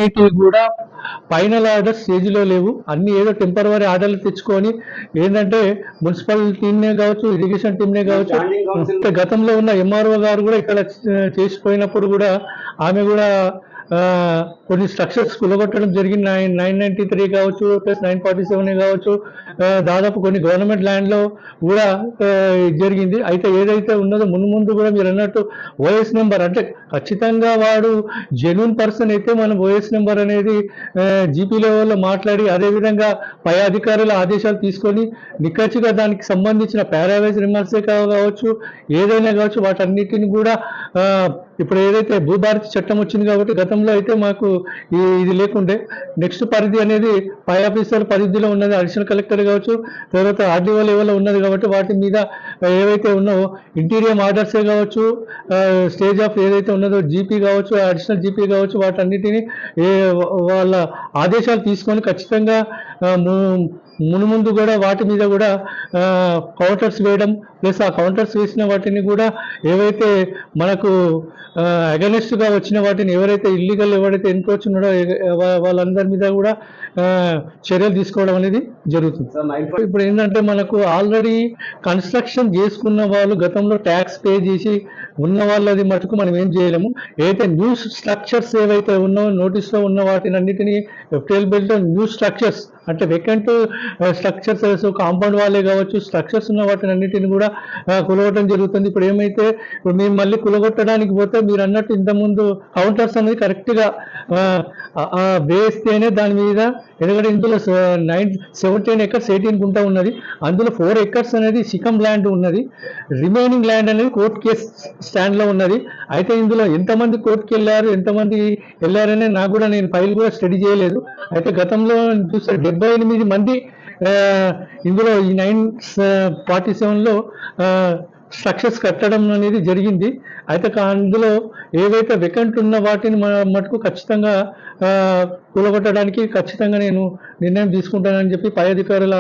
అన్నిటివి కూడా final order స్టేజ్లో లేవు. అన్ని ఏదో టెంపరరీ ఆర్డర్లు తెచ్చుకొని ఏంటంటే మున్సిపల్ టీమ్నే కావచ్చు, ఇరిగేషన్ టీమ్నే కావచ్చు, గతంలో ఉన్న ఎంఆర్ఓ గారు కూడా ఇక్కడ చేసిపోయినప్పుడు కూడా ఆమె కూడా కొన్ని స్ట్రక్చర్స్ కులగొట్టడం జరిగింది. 993 కావచ్చు, ప్లస్ 947 కావచ్చు, దాదాపు కొన్ని గవర్నమెంట్ ల్యాండ్లో కూడా జరిగింది. అయితే ఏదైతే ఉన్నదో ముందు కూడా మీరు అన్నట్టు ఓఎస్ నెంబర్ అంటే ఖచ్చితంగా వాడు జెన్యూన్ పర్సన్ అయితే మనం ఓఎస్ నెంబర్ అనేది జీపీ లెవెల్లో మాట్లాడి అదేవిధంగా పై అధికారుల ఆదేశాలు తీసుకొని నిక్కచ్చిగా దానికి సంబంధించిన పారావైజ్ రిమార్క్సే కావచ్చు, ఏదైనా కావచ్చు, వాటన్నిటిని కూడా ఇప్పుడు ఏదైతే భూభారతి చట్టం వచ్చింది కాబట్టి గతంలో అయితే మాకు ఇది లేకుండే. నెక్స్ట్ పరిధి అనేది పై ఆఫీసర్ పరిధిలో ఉన్నది, అడిషనల్ కలెక్టర్ కావచ్చు, తర్వాత ఆర్డీఓ లెవెల్లో ఉన్నది కాబట్టి వాటి మీద ఏవైతే ఉన్నావో ఇంటీరియర్ ఆర్డర్సే కావచ్చు, స్టేజ్ ఆఫ్ ఏదైతే ఉన్నదో జీపీ కావచ్చు, అడిషనల్ జీపీ కావచ్చు, వాటన్నిటిని వాళ్ళ ఆదేశాలు తీసుకొని ఖచ్చితంగా ముందు కూడా వాటి మీద కూడా కౌంటర్స్ వేయడం, ప్లస్ ఆ కౌంటర్స్ వేసిన వాటిని కూడా ఏవైతే మనకు అగెనిస్ట్గా వచ్చిన వాటిని ఎవరైతే ఇల్లీగల్ ఎవరైతే ఎన్క్రోచ్ ఉన్నాడో వాళ్ళందరి మీద కూడా చర్యలు తీసుకోవడం అనేది జరుగుతుంది. ఇప్పుడు ఏంటంటే మనకు ఆల్రెడీ కన్స్ట్రక్షన్ చేసుకున్న వాళ్ళు గతంలో ట్యాక్స్ పే చేసి ఉన్న వాళ్ళది మటుకు మనం ఏం చేయలేము. ఏదైతే న్యూ స్ట్రక్చర్స్ ఏవైతే ఉన్నాయో నోటీస్లో ఉన్న వాటిని అన్నిటినీ ఎఫ్టీఎల్ బిల్తో న్యూ స్ట్రక్చర్స్ అంటే వెకెంట్ స్ట్రక్చర్స్ కాంపౌండ్ వాళ్ళే కావచ్చు, స్ట్రక్చర్స్ ఉన్న వాటిని అన్నిటిని కూడా కులగొట్టడం జరుగుతుంది. ఇప్పుడు ఏమైతే మేము మళ్ళీ కులగొట్టడానికి పోతే మీరు అన్నట్టు ఇంతకుముందు కౌంటర్స్ అనేది కరెక్ట్గా వేస్తేనే దాని మీద, ఎందుకంటే ఇందులో 17 ఎకర్స్ 18 గుంట ఉన్నది, అందులో 4 ఎకర్స్ అనేది సికమ్ ల్యాండ్ ఉన్నది, రిమైనింగ్ ల్యాండ్ అనేది కోర్ట్ కేస్ స్టాండ్లో ఉన్నది. అయితే ఇందులో ఎంతమంది కోర్టుకి వెళ్ళారు, ఎంతమంది వెళ్ళారనే నాకు కూడా నేను ఫైల్ కూడా స్టడీ చేయలేదు. అయితే గతంలో చూస్తే 78 మంది ఇందులో ఈ 947లో స్ట్రక్చర్స్ కట్టడం అనేది జరిగింది. అయితే అందులో ఏవైతే వెకెంట్ ఉన్న వాటిని మటుకు ఖచ్చితంగా కూలగొట్టడానికి ఖచ్చితంగా నేను నిర్ణయం తీసుకుంటానని చెప్పి పై అధికారుల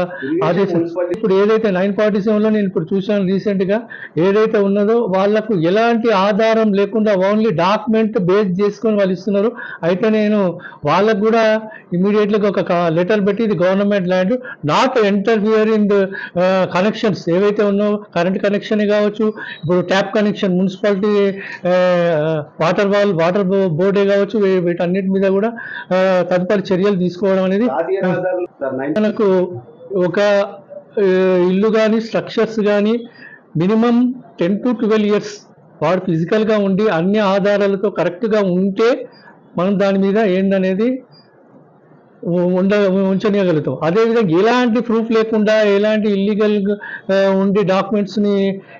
ఆదేశం. ఇప్పుడు ఏదైతే 947లో నేను ఇప్పుడు చూశాను రీసెంట్గా ఏదైతే ఉన్నదో వాళ్లకు ఎలాంటి ఆధారం లేకుండా ఓన్లీ డాక్యుమెంట్ బేస్ చేసుకొని వాళ్ళు ఇస్తున్నారు. అయితే నేను వాళ్ళకు కూడా ఇమీడియట్గా ఒక లెటర్ పెట్టి ఇది government land, not interfere in connections ఏవైతే ఉన్నాయో, కరెంట్ కనెక్షన్ కావచ్చు, ఇప్పుడు ట్యాప్ కనెక్షన్, మున్సిపాలిటీ వాటర్ బోర్డే కావచ్చు, వీటన్నిటి మీద కూడా తదుపరి చర్యలు తీసుకోవడం అనేది. మనకు ఒక ఇల్లు కానీ స్ట్రక్చర్స్ కానీ మినిమం 10 to 12 years వాడు ఫిజికల్గా ఉండి అన్ని ఆధారాలతో కరెక్ట్గా ఉంటే మనం దాని మీద ఏందనేది ఉంచనీయగలుగుతాం. అదేవిధంగా ఎలాంటి ప్రూఫ్ లేకుండా ఎలాంటి ఇల్లీగల్ ఉండి డాక్యుమెంట్స్ని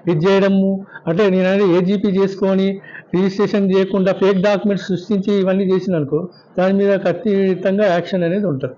ఇది చేయడము అంటే నేను అనేది ఏజీపీ చేసుకొని రిజిస్ట్రేషన్ చేయకుండా ఫేక్ డాక్యుమెంట్స్ సృష్టించి ఇవన్నీ చేసిన అనుకో దాని మీద ఖచ్చితంగా యాక్షన్ అనేది ఉంటుంది.